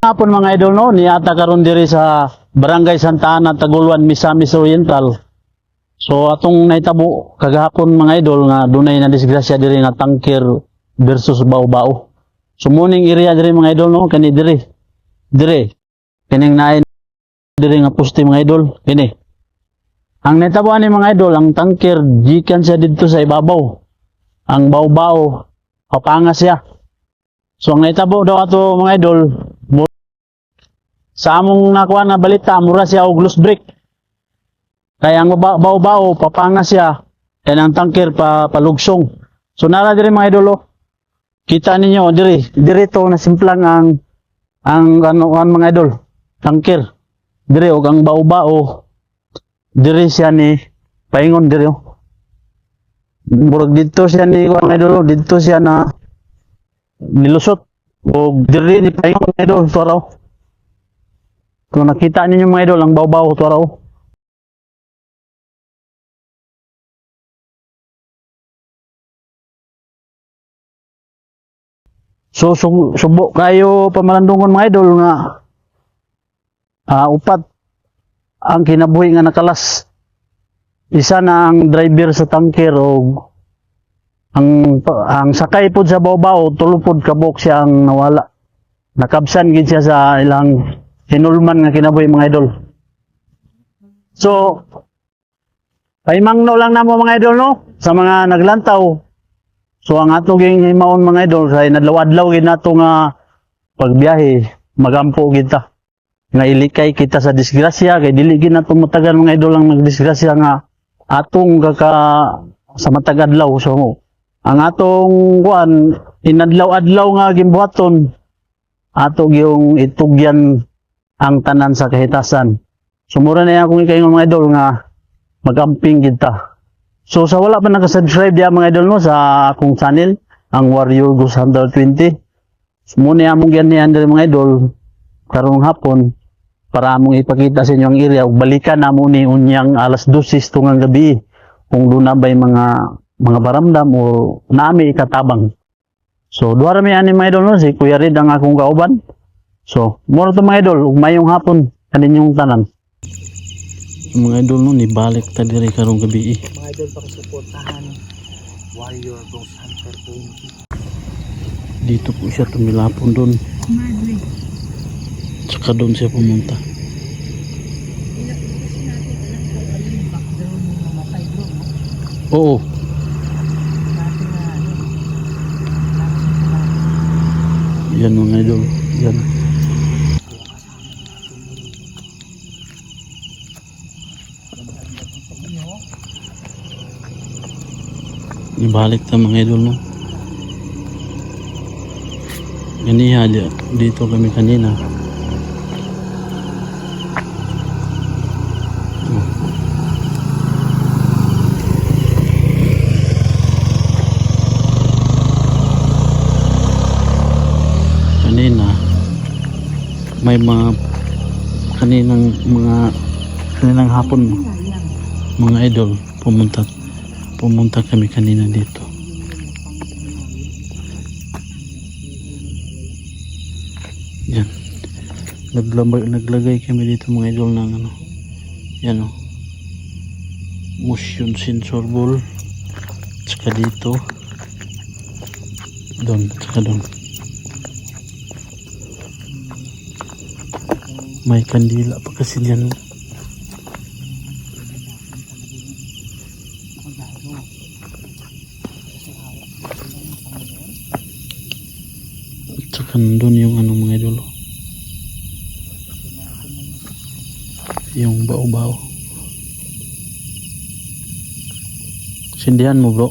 Hapon mga idol no, niata karon diri sa Barangay Santa Ana, Taguluan, Misamis Oriental. So atong naitabo kagahapon mga idol nga dunay na disgrasya diri nga tangker versus bao-bao. So muning area diri mga idol no, kani diri. Diri. Kining naay diri nga poste mga idol, kini. Ang naitabo ani mga idol, ang tangker gikan siya didto sa ibabaw. Ang bao-bao papangas siya. So ang naitabo daw ato mga idol, sa among nakuha na balita, mura siya og loose brake. Kaya ang bao-bao, papangas siya. Kaya ang tangker palugsong. So nara diri mga idolo. Kita ninyo, diri to na simplang ang mga idol, tangker. Diri og ang bao-bao, diri siya ni paingon diri. Murag dito siya ni mga idolo, dito siya na nilusot. Og diri ni paingon mga idol, to raw. Kung nakita ninyo mga idol, ang bao-bao to raw. So subo kayo pamalandungon mga idol nga upat ang kinabuhi nga nakalas. Isa na ang driver sa tangker o ang sakay pod sa bao-bao, tulupod kabok siya ang nawala. Nakabsan gid siya sa ilang hinulman nga kinabuhi mga idol. So paimangno lang namo mga idol no sa mga naglantaw. So ang ato ging himaon mga idol kay nadlaw-adlaw gid nato nga pagbiyahe, magampo gid ta. Nga ilikay kita sa disgrasya kay dili gid nato matagal mga idol ang nagdisgrasya nga atong sa matag adlaw. So ang atong kuan inadlaw-adlaw nga gimbuhaton ato gyung itugyan ang tanan sa kahitasan. So mura na akong ikaingon mga idol nga magamping gid ta. So sa wala pa naka-subscribe diya mga idol no sa akong channel, ang Warrior Ghost Hunter 20. So muna among ganyan diri mga idol karong hapon para among ipakita sa inyo ang area ug balikan namo ni unyang alas 12 tungang gabi kung duna bay mga baramdam o naami ikatabang. So duha ra mi ani mga idol no si Kuya Red ang akong kauban. So mura to mga idol ug mayong hapon kaninyong tanan. Mga idol no, nibalik ta diri karong gabi. Mga idol, pakisuportahan Warrior Ghost Hunter 20. Dito po siya tumilapon doon. Tsaka doon siya pumunta. Oo. Yan mga idol. Yan. Ibalik ta mga idol no. Ganiha dito kami kanina. Kanina may kaninang hapon mga idol pumunta kami kanina dito. Yan. Naglagay kami dito mga idol ng ano. Yan o. Motion sensor ball. Tsaka dito. Doon. Tsaka doon. May kandila pa kasi dyan. Tsaka nandun yung ano mga idol, yung bao-bao. Sindihan mo bro?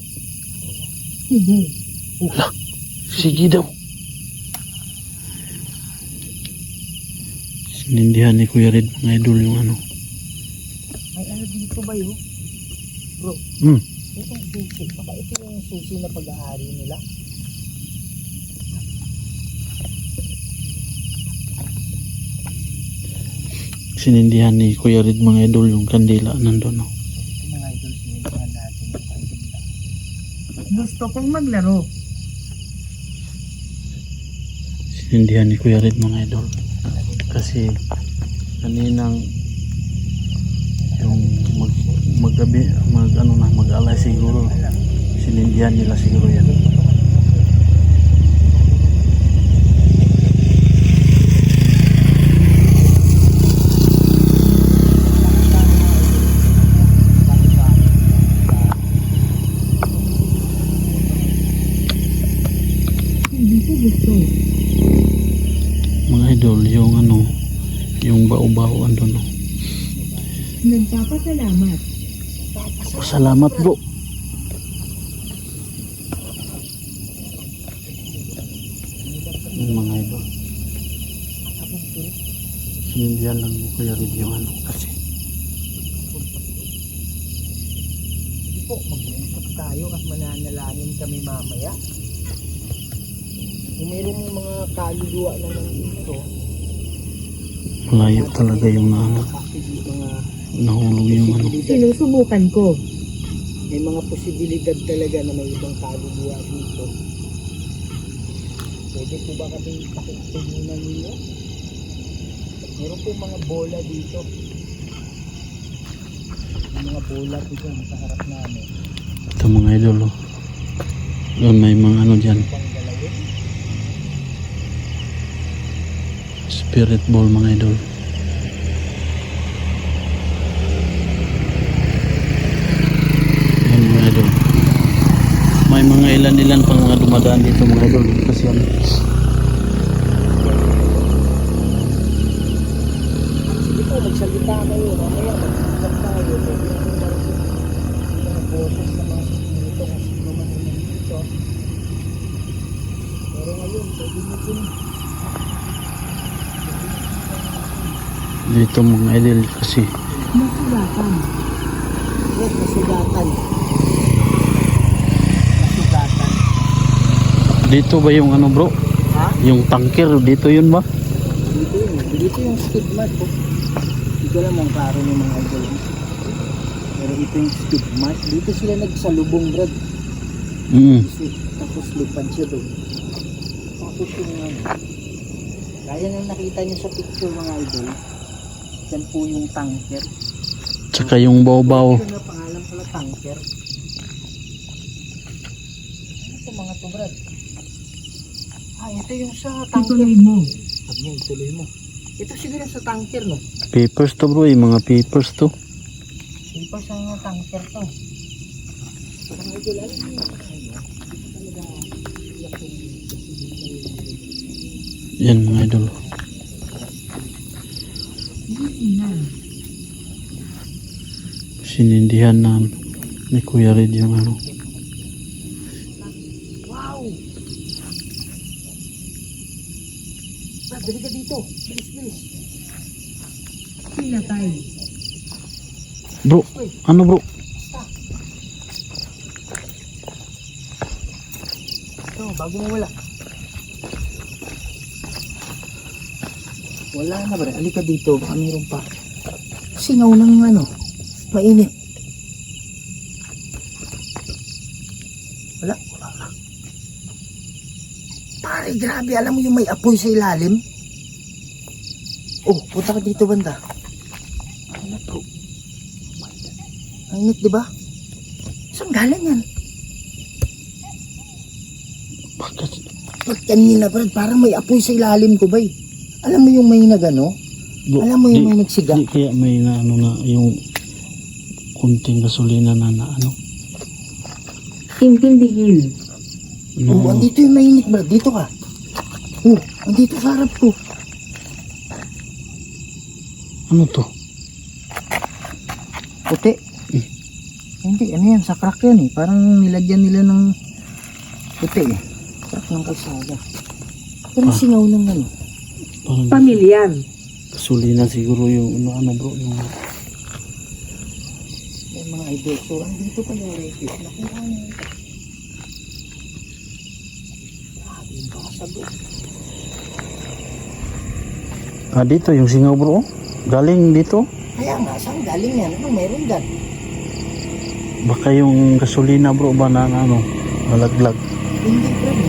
Sige. Wala. Sige daw. Sinindihan ni Kuya Red mga idol yung ano. May ano dito ba yun? Bro, itong susi. Baka ito yung susi na pag-aari nila. Sinindihan ni Kuya Red mga idol yung kandila nandun no. Mga idol, sinindihan natin yung kandila. Gusto kong maglaro. Sinindihan ni Kuya Red mga idol. kasi kaninang yung maggabi mag-alay siguro sinindihan nila siguro yan. Mga idol, yung yung bao-bao andun. Nagpapasalamat. Salamat bro. Yung mga idol. Sinindihan lang ni Kuya Rid yung kasi. Hindi po, mag-uusap tayo at mananalangin kami mamaya. Kung mayroong mga kaluluwa naman dito, Malayo talaga yung mga nahulog yung Sinusubukan ko. may mga posibilidad talaga na may ibang kaluluwa dito. Pwede po ba kami pakipilinan ninyo? Meron po mga bola dito. May mga bola po dyan sa harap namin. ito mga idol. Oh. Doon may mga dyan. Pang galawin. Spirit ball mga idol. Yan mga idol. May mga ilan-ilan pang mga dumadaan dito mga idol. Kasi Sige po, magsalita kayo. Mamaya mag-usap tayo. Pwede natin marinig yung mga boses ng mga spirito kung sino man yung nandito. Pero ngayon, pwede nyo po dito mga idol kasi Masugatan. yes, masugatan. Masugatan. dito ba yung bro? Ha? Yung tanker dito yun ba? Dito yun. Dito yung skid mark po. Hindi ko alam kung klaro ng mga idol. Pero ito yung skid mark. Dito sila nagsalubong, brad. Tapos lipad siya doon. Tapos yung gaya nang nakita nyo sa picture mga idol, yan po yung tanker. Tsaka yung baw-baw. Ito na pangalan pala, tanker. Ano ito mga to, brad? Ito yung sa tanker. Ituloy mo. Sabi niya, ituloy mo. Ito siguro sa tanker, no? Papers to bro, yung mga papers to. Ito sa tanker to. Mga idol, alam mo yun, talaga iyak yung Yan mga idol. Sinindihan na ni Kuya Red yung wow! Brad, dali ka dito. Bilis, bilis. Pinatay. bro, bro? Ito, bago mo wala. Wala na ba? Halika dito, baka meron pa. Singaw ng mainit. Wala na. Pare, grabe, alam mo yung may apoy sa ilalim? Oh, punta ka dito banda. Ano bro? Mainit, di ba? Saan galing yan? Bakit? Pag kanina, Brad, parang may apoy sa ilalim ko, bay. Alam mo yung may nagano? Bro, Alam mo yung may nagsiga? di kaya may na yung kunting gasolina na Intindihin. Oh, andito yung mainit, Brad. Dito ka. Oh, andito sa harap ko. ano to? Puti. Hindi, ano yan? Sa crack yan eh. Parang nilagyan nila ng puti eh. Crack ng kalsada. Pero singaw ng Parang Pamilyar. gasolina siguro yung bro, yung may mga idol. So, andito pa yung refill. Nakuha niya. Grabe yung kasagot. dito yung singaw bro. Galing dito. Kaya nga, saan galing yan? Ano meron dyan? Baka yung gasolina bro ba na nalaglag. Hindi, Brad.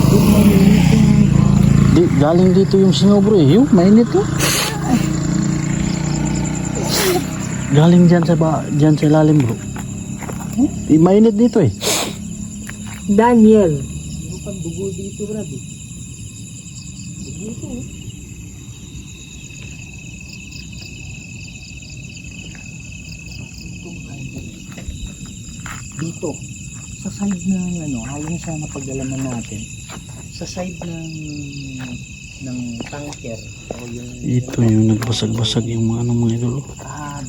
Yung mainit yung Di, galing dito yung singaw bro eh. Yung mainit to. Galing dyan dyan sa ilalim bro. Mainit dito eh. Daniel. Meron pang dugo dito, Brad. Dugo ito. Dito, sa side ng ayon sa napag-alaman natin, sa side ng tanker o yung Ito yung nagbasag-basag yung mga mga idol.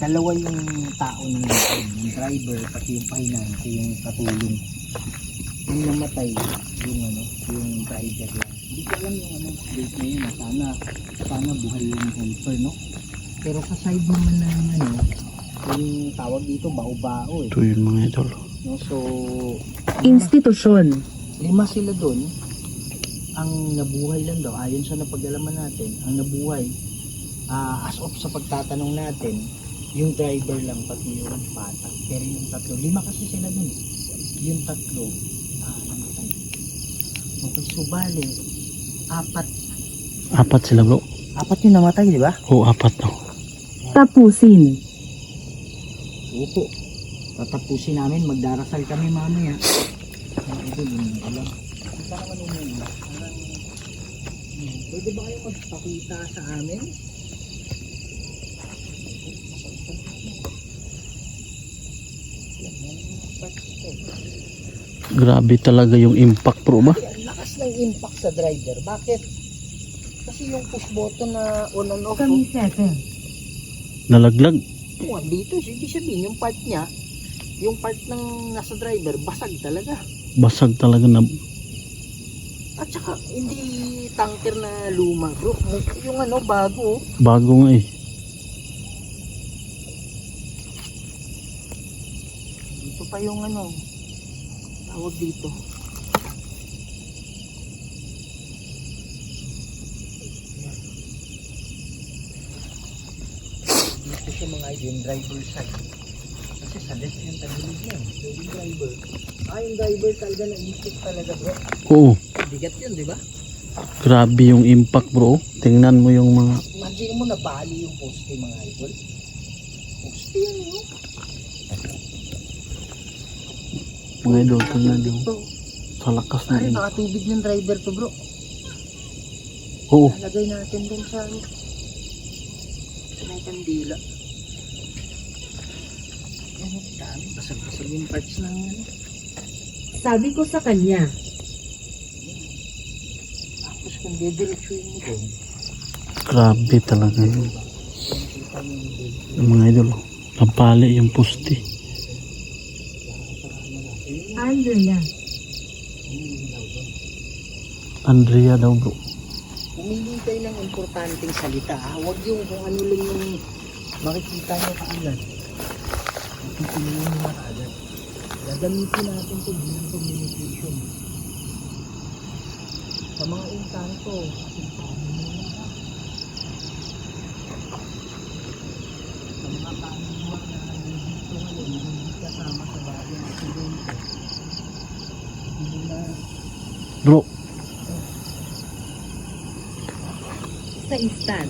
dalawa yung tao ng driver pati yung pahinante yung katulong. Yung namatay yung driver lang. Hindi ko alam yung date na yun. Sana buhay yung helper, no? Pero sa side naman ng yung tawag dito bao-bao eh. Ito yung mga idol. No, so Institusyon. 5 sila doon. Ang nabuhay lang daw ayon sa napag-alaman natin, ang nabuhay as of sa pagtatanong natin, yung driver lang pati yung bata. Pero yung tatlo, 5 kasi sila doon. Yung tatlo namatay. Okay, so bale 4 Apat sila bro. yung namatay, di ba? Oo, apat to. Tapusin. Opo. Tatapusin namin, magdarasal kami mamaya. Ito din alam. Kita naman yung parang pwede ba kayong magpakita sa amin? Grabe talaga yung impact bro ba? Ang lakas ng impact sa driver. Bakit? Kasi yung push button na on and off, Kamisete. Nalaglag. dito, ibig sabihin yung part niya, yung part ng nasa driver, basag talaga. Basag talaga na. At saka, hindi tanker na luma, bro. Yung bago. Bago nga eh. Dito pa yung tawag dito. Dito siya mga yung driver side. Kasi sa left yung tagilid niya. So yung driver. Yung driver talaga na-isip talaga, bro. Oo. Bigat yun, di ba? Grabe yung impact bro. Tingnan mo yung mga. Imagine mo nabali yung poste, mga idol. Poste yan, yun. Mga idol, tingnan yung sa lakas na Ay, impact. nakatubig yung driver to, bro. Oo. Lagay natin dun sa may kandila. Yan, dami. Basag-basag yung parts ng Sabi ko sa kanya. Tapos kung didiretsuin mo dun, Grabe talaga yun. Yung mga idol. Napali yung poste. Andrea. Andrea daw bro. pumili tayo ng importanteng salita. Huwag yung kung ano lang yung makikita nyo kaagad. Pipiliin nyo na kaagad. Gagamitin natin ito bilang communication. Sa mga engkanto, sa mga kanunwa na nandito ngayon, hindi kasama sa bagay ng aksidente. Hindi na Bro, Sa istan.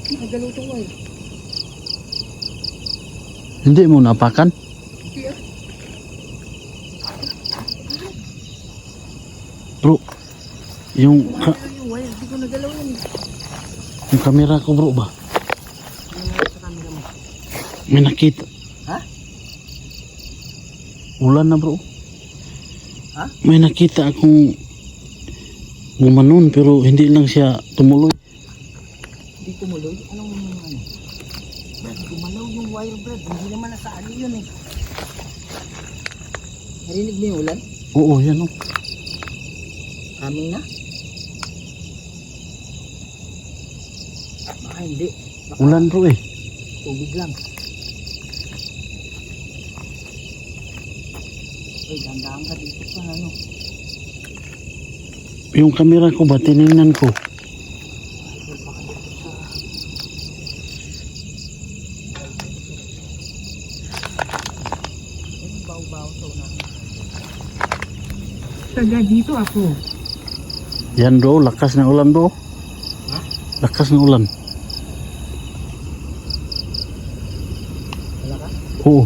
nakagalaw ito ngayon. hindi mo napakan? Hindi ah. Bro, yung Nagalaw yung wire, hindi ko nagalaw yan. yung camera ko bro ba? Ano nga sa camera mo? May nakita. Ha? Ulan na bro. Ha? May nakita akong gumanon pero hindi lang siya tumuloy. Hindi tumuloy? Anong Brad, gumalaw yung wire, Brad. Hindi naman nasa ano yun eh. Narinig mo yung ulan? Oo, yan o. Aming na? Baka hindi. Baka Ulan bro eh. tubig lang. Uy, dandahan ka dito sa Yung camera ko ba, tinignan ko. Idol, baka dito sa... Ayun, baw-baw sa unahan. Taga dito ako. Yan bro, lakas na ulan bro. Ha? Lakas na ulan. Wala ka? Oo.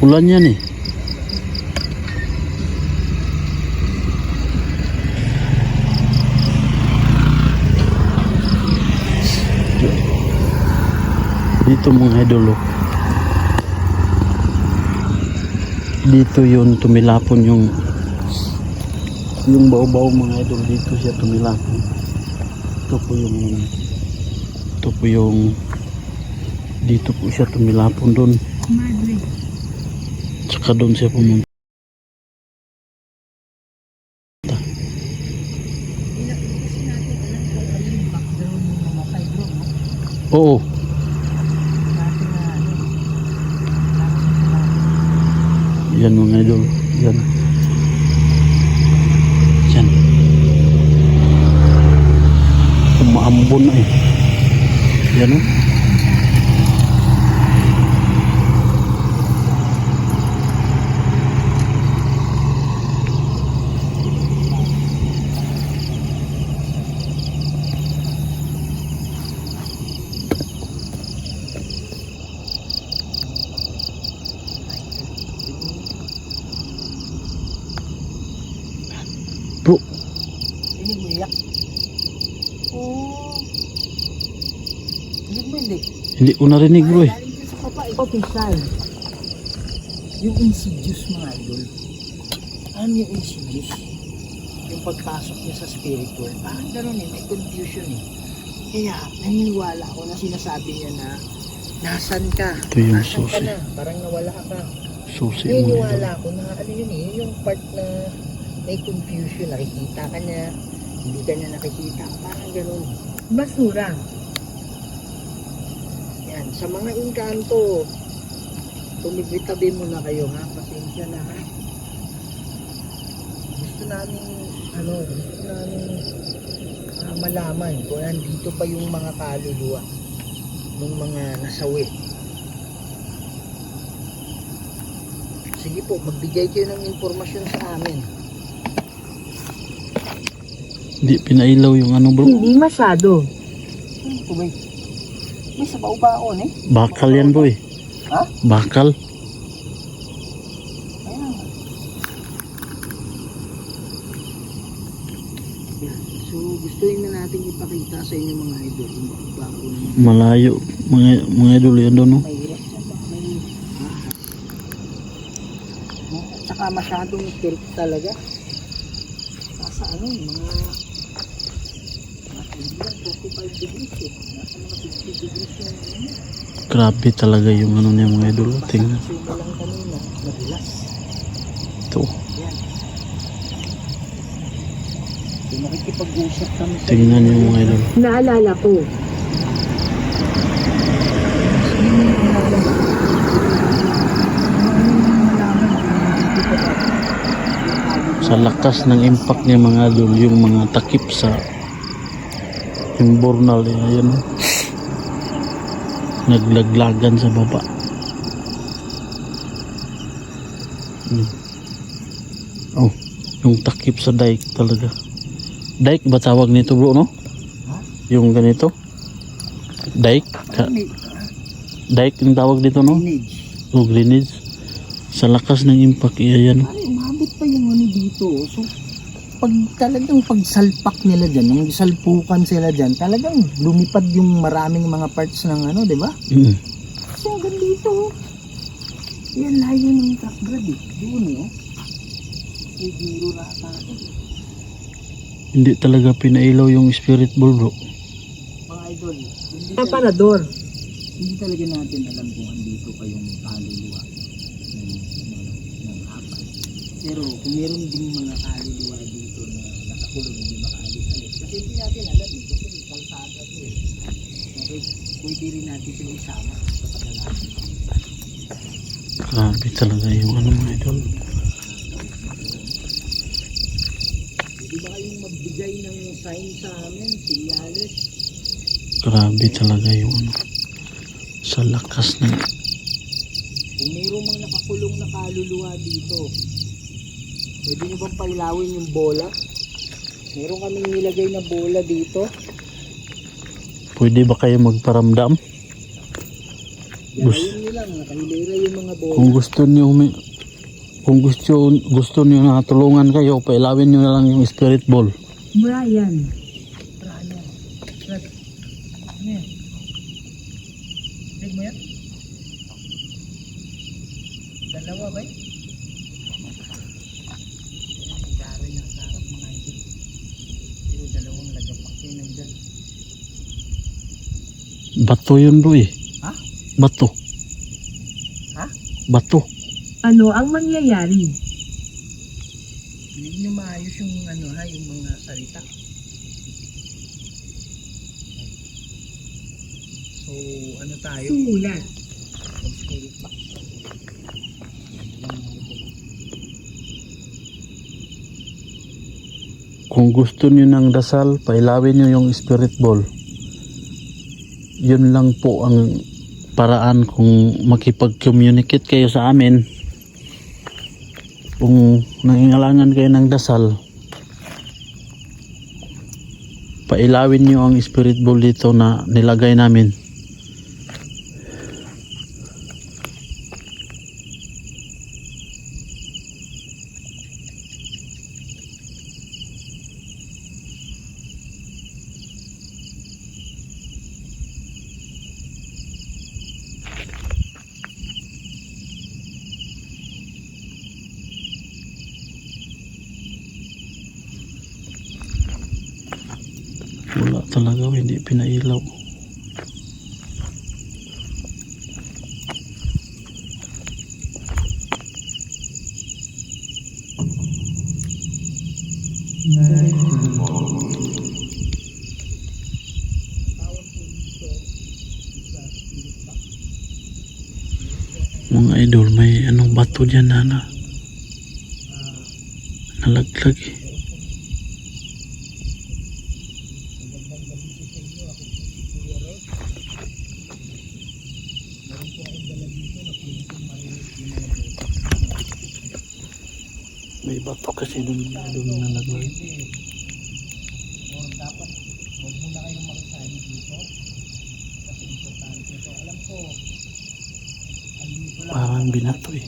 Ulan yan eh. Dito mga idol oh. Dito yun tumilapon yung baw-baw mga idol, dito siya tumilapon. Ito po yung dito po siya tumilapon doon. Tsaka doon siya pumunta. Oo. Yan mga idol. Yan. Yan. Umaambon na eh. Yan o. Bro, Hindi mo iyak. Oo. Hindi mo hindi. hindi ko narinig bro eh. Official. Yung insidious mga idol. Ano yung insidious? Yung pagpasok niya sa spiritual. Parang gano'n eh, may confusion eh. Kaya naniniwala ako na sinasabi niya na nasan ka? Ito yung Nasan ka susi. na? Parang nawala ka. Susi mga idol. Naniniwala ako na ano yun eh, yung part na may confusion, nakikita ka niya, hindi ka niya nakikita, parang gano'n. Basura. Yan, sa mga engkanto, tumibitabi mo na kayo ha, pasensya na ha. Gusto namin, malaman kung nandito pa yung mga kaluluwa ng mga nasawi. Sige po, magbigay kayo ng impormasyon sa amin. Hindi pinailaw yung ano bro. Hindi masyado. Ito ba? May sabaw baon eh. Bakal yan bro eh. Ha? Bakal. Ayan. Yan. So, gusto na natin ipakita sa inyo mga idol yung bago ng Malayo. Mga idol yan doon no. may hirap siya ba? May ahas. No? At saka masyadong tilt talaga. Nasa ano, mga 45 degrees eh. Nasa mga 50 degrees yung ano. Grabe talaga yung ano niya mga idol. Tingnan. Suma lang kanina, nadulas. Ito. Yan. So, nakikipag-usap kami sa Tingnan niyo mga idol. Naalala ko. Sa lakas ng impact niya mga idol, yung mga takip sa yung bornal eh, ayan oh. Naglaglagan sa baba. Oh, yung takip sa dike talaga. Dike ba tawag nito bro no? Ha? Yung ganito? Dike? Dike yung tawag dito no? Drainage. O grenades. Sa lakas ng impact iyan. Ano, umabot pa yung ano dito. So, pag talagang pagsalpak nila dyan, yung salpukan sila dyan, talagang lumipad yung maraming mga parts ng ano, di ba? Mm. Kasi hanggang dito, yan layo ng truck grad eh. Doon eh, may biro rata eh. Hindi talaga pinailaw yung spirit ball bro. Mga idol, Aparador. hindi talaga natin alam kung andito pa yung kaluluwa ng hapay. Pero kung meron ding mga kaluluwa dito na nakakulong, hindi makaalis-alis. Kasi hindi natin alam eh, kasi may kalsada to eh. Okay, pwede rin natin sila isama sa panalangin. Grabe talaga yung ano mga idol. Pwede ba kayong magbigay ng sign sa amin, sinyales? Grabe talaga yung ano. Sa lakas ng Kung mayroong mga nakakulong na kaluluwa dito, Pwede nyo bang pailawin yung bola? Meron kaming nilagay na bola dito. Pwede ba kayo magparamdam? Gawin nyo lang, nakahilera yung mga bola. Kung gusto niyo gusto niyo na tulungan kayo, pailawin niyo na lang yung spirit ball. Brian. Ano? Ano yan? Tig mo yan? Dalawa ba? Garo niya sa harap mga idol. Pero dalawang lagapak yun nandyan. Bato yun bro eh. Ha? Bato. Ha? Bato. Ano ang mangyayari? Hindi nyo maayos yung ano ha, yung mga salita. So, ano tayo? Sulat. Mag-spirit box. Kung gusto niyo ng dasal, pailawin niyo yung spirit ball. Yun lang po ang paraan kung makipag-communicate kayo sa amin. Kung nangingalangan kayo ng dasal, pailawin niyo ang spirit ball dito na nilagay namin. Wala talaga, hindi pinailaw. Mga idol, may anong bato dyan na nalaglag eh. May bato kasi doon na nalaglag. Dapat, huwag muna kayong makisali dito. Kasi importante ito. Alam ko, andito lang. Parang binato eh.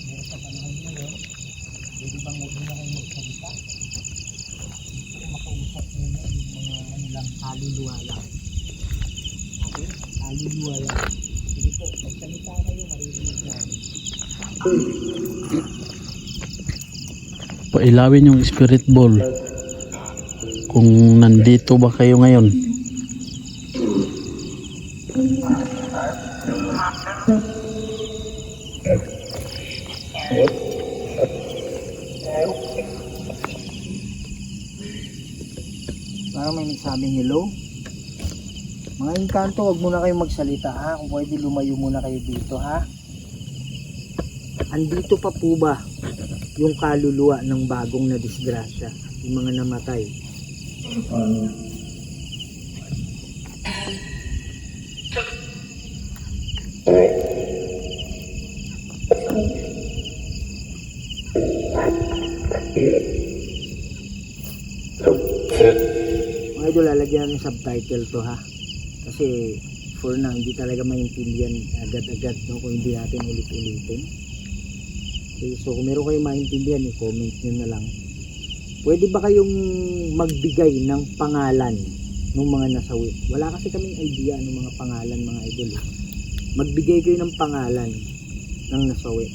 Meron sa panahon ngayon, pwede bang huwag muna kayong magsalita? Gusto ko makausap muna yung mga ano lang, kaluluwa lang. Okay? Kaluluwa lang. Sige po, magsalita kayo, maririnig namin. Pailawin yung spirit ball kung nandito ba kayo ngayon. Parang may nagsabing hello. Mga engkanto, huwag muna kayong magsalita ha. Kung pwede lumayo muna kayo dito ha. Andito pa po ba yung kaluluwa ng bagong na disgrasya, yung mga namatay? Mga idol, lalagyan ng subtitle to ha. Kasi for now, hindi talaga maintindihan agad-agad no, kung hindi natin ulit-ulitin. Okay, so kung meron kayong maintindihan, i-comment nyo na lang. Pwede ba kayong magbigay ng pangalan ng mga nasawi? Wala kasi kaming idea ng mga pangalan, mga idol. Magbigay kayo ng pangalan ng nasawi.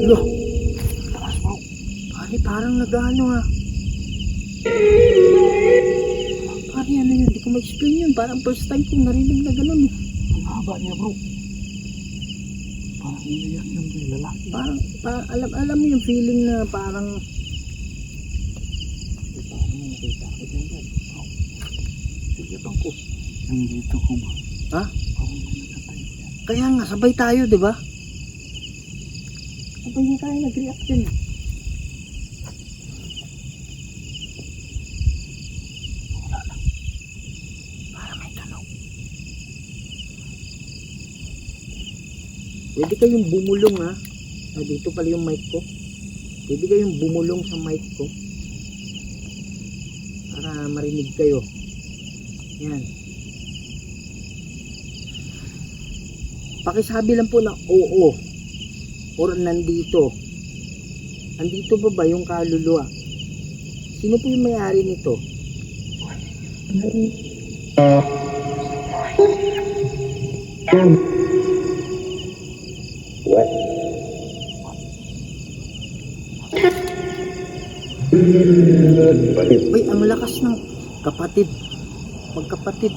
Loh, taas mo. Parang nag-ano ha. Pare, ano yun? Hindi ko ma-explain yun. Parang first time kong narinig na ganun. Ang haba niya bro. Parang umiyak yung lalaki. Parang alam mo yung feeling na parang may nakita ako dyan dyan. Sige bang ko. Nandito ko ba? Ha? Parang may nakatay yan. Kaya nga, sabay tayo, di ba? Sabay nga tayo nag-react dyan. Pwede kayong bumulong ha. Dito pala yung mic ko. Pwede kayong bumulong sa mic ko. Para marinig kayo. Yan. Pakisabi lang po na oo. Or nandito. Andito ba ba yung kaluluwa? Sino po yung may-ari nito? What? Uy, ang lakas ng kapatid. Magkapatid.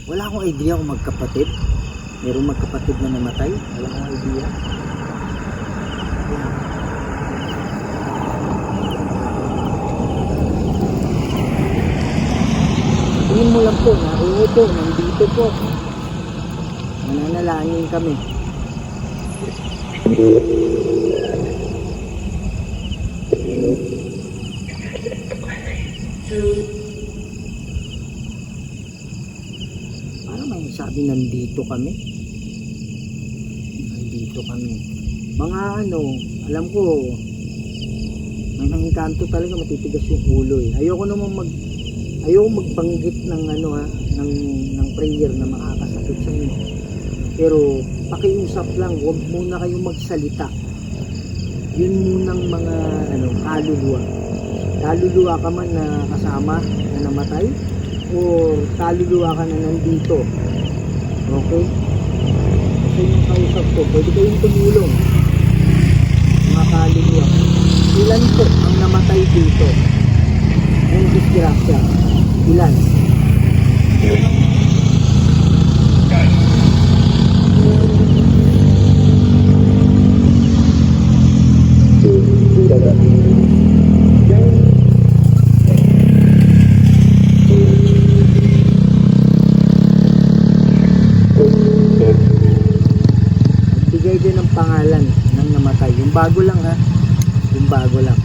Wala akong idea kung magkapatid. Merong magkapatid na namatay. Wala akong idea. Yan. Sabihin mo lang po na oo po, nandito po. Mananalangin kami. Para may sabi nandito kami. Nandito kami. Mga ano, alam ko, may nangingkanto talaga, matitigas yung ulo eh. Ayoko magbanggit ng ano ha, ng prayer na makakasakit sa inyo. Pero pakiusap lang, huwag muna kayong magsalita. Yun munang mga ano, kaluluwa. Kaluluwa ka man na kasama na namatay o kaluluwa ka na nandito. Okay? Kasi yung kausap ko, pwede kayong tumulong. Mga kaluluwa. Ilan po ang namatay dito? Ang disgrasya. Ilan? Bigay din ng pangalan ng namatay. Yung bago lang ha. Yung bago lang.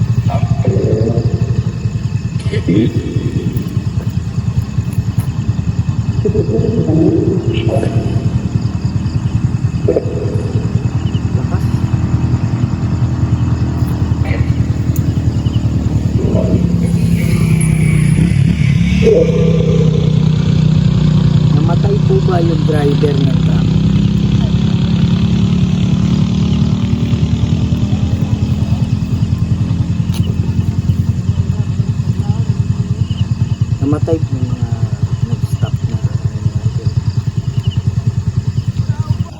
Lakas. Namatay po ba yung driver ng truck? Namatay po yung nag-stop na natin.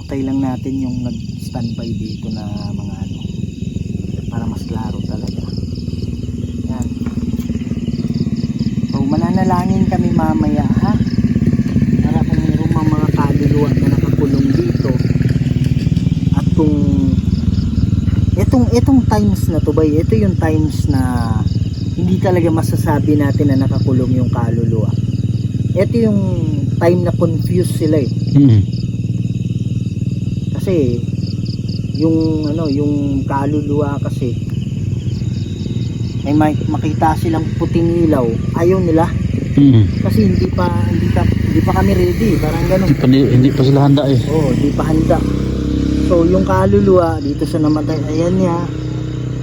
Patay lang natin yung nag-standby dito na mga ano para mas klaro talaga. Yan. So mananalangin kami mamaya ha. Para kung mayroong mga kaluluwa na nakakulong dito. At kung itong times na to ba, ito yung times na hindi talaga masasabi natin na nakakulong yung kaluluwa. Ito yung time na confused sila eh. Kasi yung ano, yung kaluluwa kasi ay makita silang puting ilaw, ayaw nila. Kasi hindi pa kami ready, parang ganun. Hindi pa sila handa eh. Oh, hindi pa handa. So yung kaluluwa dito sa namatay, ayan niya.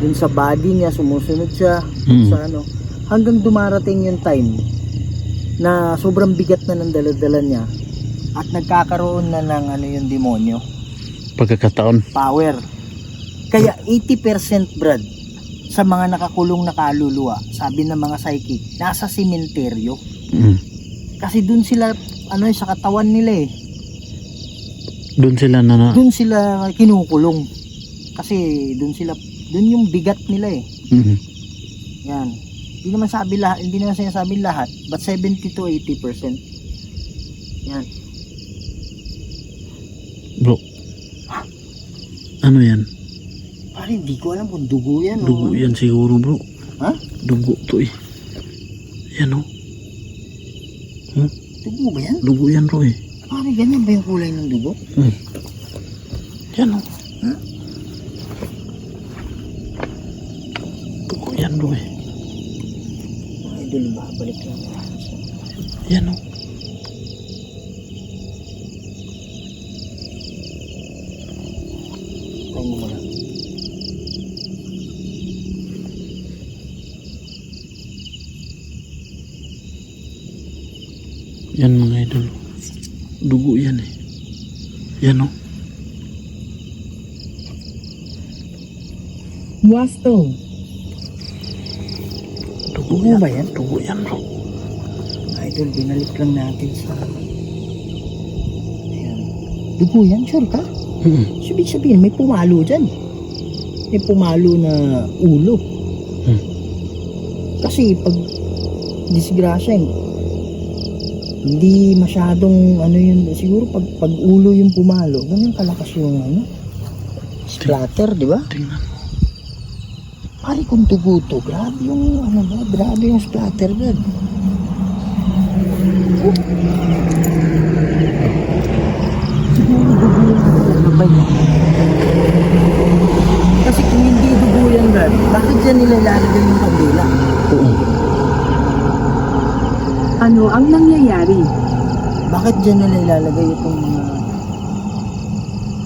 Dun sa body niya, sumusunod siya sa ano, hanggang dumarating yung time na sobrang bigat na ng daladala niya at nagkakaroon na ng ano yung demonyo, Pagkakataon. power. Kaya 80% Brad sa mga nakakulong na kaluluwa, sabi ng mga psychic, nasa sementeryo. Kasi dun sila ano sa katawan nila eh. Doon sila Dun sila kinukulong. Kasi dun yung bigat nila eh. Yan. Hindi naman sinasabi lahat, but 70 to 80%. Yan. Bro. Ano yan? Pare, hindi ko alam kung dugo yan. Dugo yan siguro bro. Ha? Dugo to eh. Yan oh. Dugo ba yan? Dugo yan bro eh. Pare, ganyan ba yung kulay ng dugo? Yan oh. Dugo yan. yan bro eh. Idol, babalik lang. Yan o. Tayo mo muna. Yan mga idol. Dugo yan eh. Yan o. Wasto. Dugo Dugo yan. ba yan? Dugo yan bro. Idol, binalik lang natin sa... Ayan. Dugo yan, sure ka? Sabi sabihin, may pumalo dyan. May pumalo na ulo. Kasi pag disgrasya, hindi masyadong ano yun, siguro pag ulo yung pumalo, ganyan kalakas yung ano, splatter, di ba? Tingnan. Pari kung dugo to, grabe yung ano ba, grabe yung splatter ba? Siguro dugo yung ano ba yun? Kasi kung hindi dugo yan, Brad, bakit dyan nila ilalagay yung kandila? Oo. Ano ang nangyayari? Bakit dyan nila ilalagay itong mga...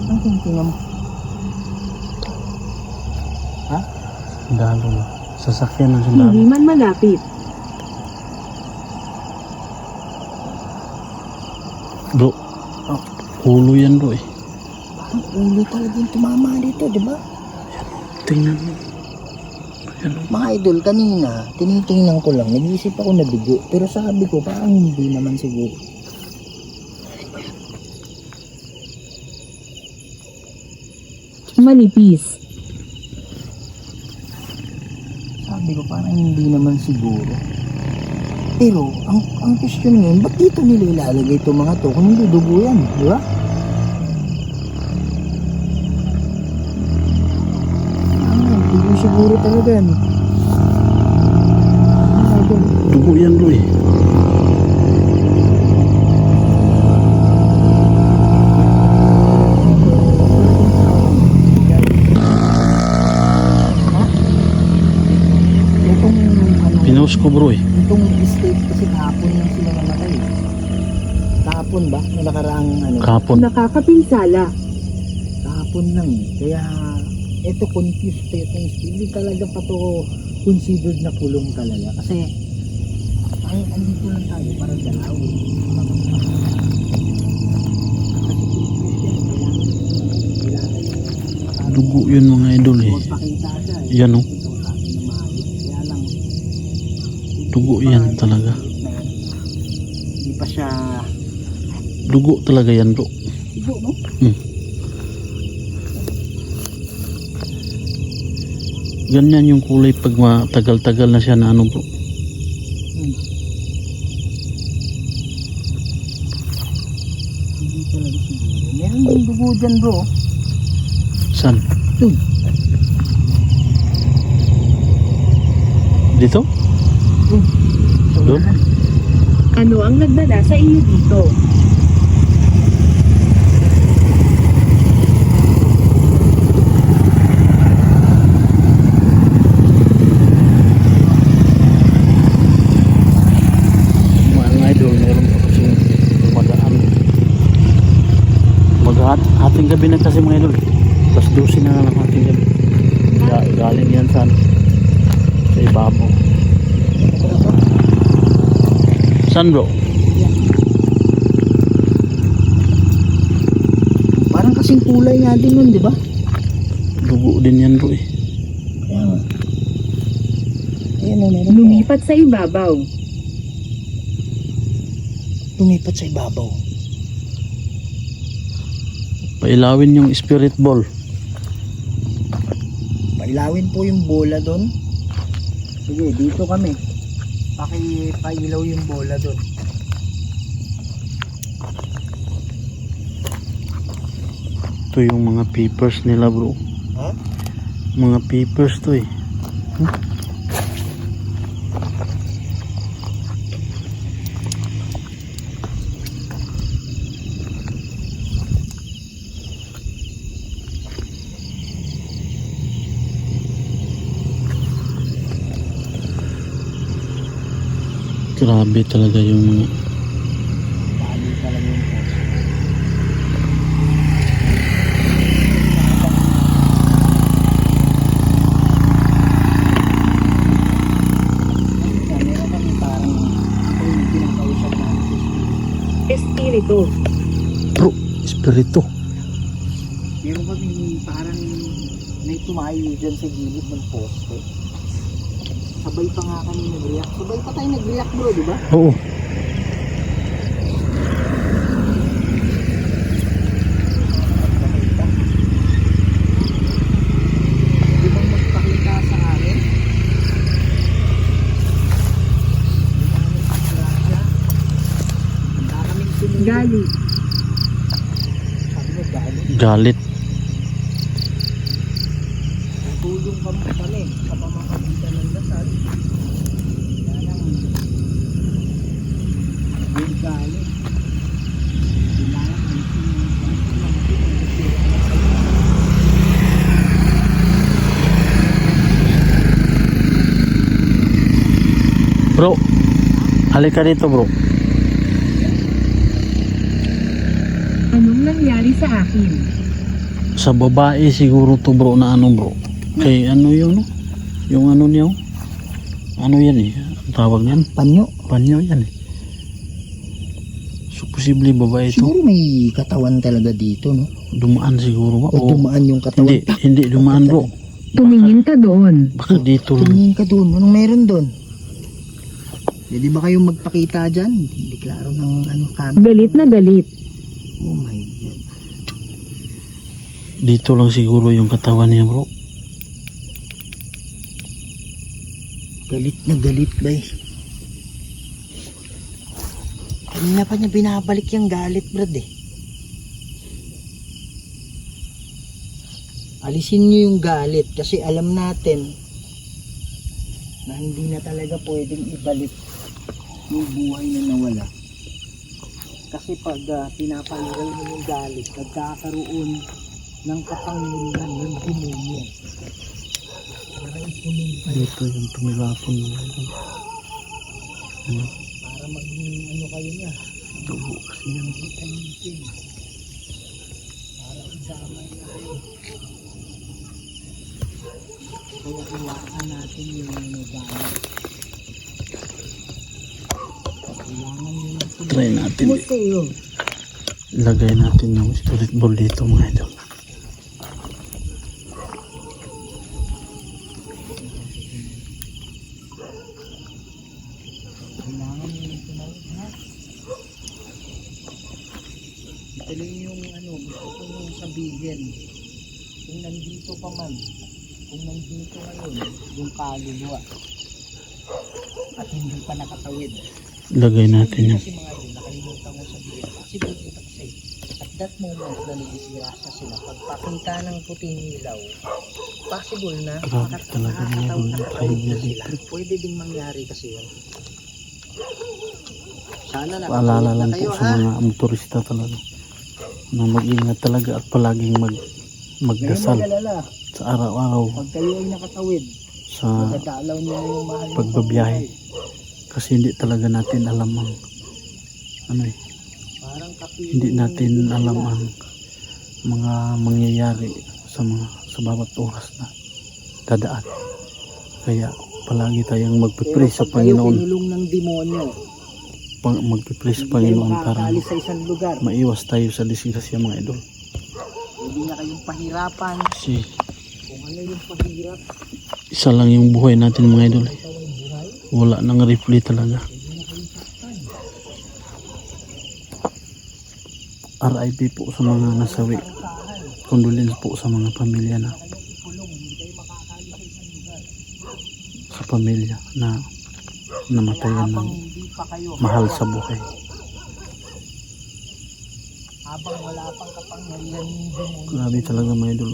Ang tingnan mo? Sundalo na. Sasakyan ng Hindi sundalo. man malapit. Bro. Oh. Ulo yan bro eh. Parang ulo talaga yung tumama dito, di ba? Tingnan mo. Yan o. Mga idol, kanina, tinitingnan ko lang, nag-iisip ako na dugo, pero sabi ko, parang hindi naman siguro. Manipis. Sabi ko, parang hindi naman siguro. Pero, ang question ngayon, ba't dito nila ilalagay itong mga to kung hindi dugo yan, di ba? Hindi ko siguro talaga yan. Mga idol, Dugo yan bro eh. itong ano, Pinost ko bro eh. itong state kasi kahapon lang sila namatay. Kahapon ba? Na nakaraang ano? Kapon. Nakakapinsala. Kahapon lang eh. Kaya eto confused pa itong state. Hindi talaga pa to considered na kulong talaga. Kasi ay andito lang tayo para dalaw. Dugo yun mga idol eh. Pakita siya eh. Yan o. Ito sa akin na maayos. Kaya lang Dugo yan talaga. hindi pa siya Dugo talaga yan bro. ibo, no? Ganyan yung kulay pag matagal-tagal na siya na ano bro. Hindi talaga siguro. Meron din dugo dyan, bro. Saan? Doon. Dito? Doon? Ano ang nagdala sa inyo dito? Mga idol, meron pa kasi dumadaan. Hating gabi na kasi mga idol. Tapos 12 na lang hating gabi. Galing yan sa ibabaw. Saan bro? Parang kasing kulay nga din nun, di ba? Dugo din yan bro eh. Kaya nga. Ayan o, meron pa. Lumipat sa ibabaw. Lumipat sa ibabaw. Pailawin yung spirit ball. Pailawin po yung bola doon. Sige, dito kami. Pailaw yung bola doon. Ito yung mga papers nila bro. Ha? Mga papers to eh. Grabe talaga yung mga Bali talaga yung post. Meron kami parang ito yung pinakausap namin sa school. Espiritu. bro, espiritu. Meron kami parang may tumayo dyan sa gilid ng poste. Sabay pa nga kami nag-react. Sabay pa tayo nag-react bro, di ba? Oo. Di bang magpakita sa amin? Handa kaming sumunod. Galit. Sabi mo, galit. Galit. Tutulong kami sa pamamagitan ng dasal. Kaya lang, yung galit. Kailangan Bro, halika dito bro. Anong nangyari sa akin? Sa babae siguro to bro na ano bro. Kay ano yun no? Yung ano niya oh. Ano yan eh? Ang tawag niyan? panyo. Panyo yan eh. So posible babae to. Siguro may katawan talaga dito, no? Dumaan siguro ba? O dumaan yung katawan. Hindi dumaan bro. Tumingin ka doon. Baka dito lang. Tingin ka doon. Anong meron doon? Pwede ba kayong magpakita dyan? Hindi klaro ng ano camera. Galit na galit. Oh my God. Dito lang siguro yung katawan niya bro. Galit na galit ba eh. Kanina pa niya binabalik yung galit, brad eh. Alisin niyo yung galit kasi alam natin na hindi na talaga pwedeng ibalik yung buhay na nawala. Kasi pag pinapaligal mo yung galit, nagkakaroon ng kapangyarihan ng demonyo. Para ipunin pa Dito yung tumilapon mo. Ano? para maging ano kayo niya. Dugo kasi yan. Ayusin. Para idamay na kayo. Kaya iwasan natin yung ano gamit. Kailangan nyo natin. Try natin. Museo. Ilagay natin yung spirit ball dito mga idol. Kailangan nyo nang tumawag ha. Ito lang yung ano, gusto ko nung sabihin. Kung nandito pa man, kung nandito ngayon, yung kaluluwa. At hindi pa nakatawid. Ilagay natin yun. Kasi mga yun, nakalimutan ko sabihin. Kasi dito kasi, at that moment na nagdisgrasya sila, pagpakita ng puting ilaw, possible na Grabe talaga mga idol. nakatawid na Kaya sila. dito. Pwede ding mangyari kasi yun. Sana Paalala nakatawid na lang kayo po sa ha. mga motorista talaga na mag-ingat talaga at palaging magdasal Ngayon mag-alala, sa araw-araw pag kayo ay nakatawid, sa magdadalaw niyo na yung mahal niyo sa pagbabiyahe. buhay. Kasi hindi talaga natin alam ang ano eh, Parang kapiling hindi natin ng alam bigla. ang mga mangyayari sa bawat oras na dadaan. Kaya palagi tayong magpipray sa Pero pag kayo Panginoon, kinulong ng demonyo, magpipray sa hindi kayo Panginoon para makakaalis sa isang lugar. maiwas tayo sa disgrasya mga idol. Hindi na kayong pahirapan. Kasi Kung ano yung pahirap, isa lang yung buhay natin mga idol eh. ikaw ay buhay, Wala nang replay talaga. hindi na kayong saktan. RIP po sa mga nasawi. Condolence po sa mga pamilya na Kayong ikulong, hindi kayo makakaalis sa isang lugar. sa pamilya na namatayan ng Habang hindi pa kayo, mahal sa buhay. habang wala pang kapangyarihan ng demonyo, Grabe talaga mga idol.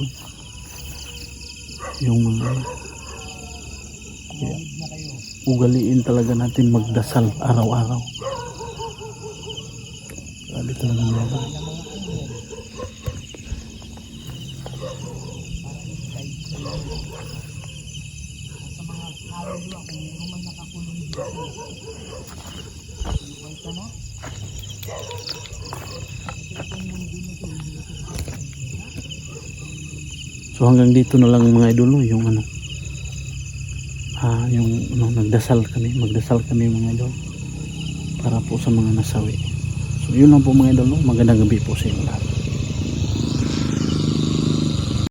Yung mga tumawid na kayo. ugaliin talaga natin magdasal araw-araw. Grabe talaga mga idol. Ng mga anghel. Para i-guide kayo. Sa mga kaluluwa kung meron man nakakulong dito. Iwan ka na. Itong mundo na to, hindi na to makakasira. So hanggang dito na lang mga idol, no, yung ano, yung ano, magdasal kami mga idol para po sa mga nasawi. So yun lang po mga idol, no? Magandang gabi po sa inyo lahat.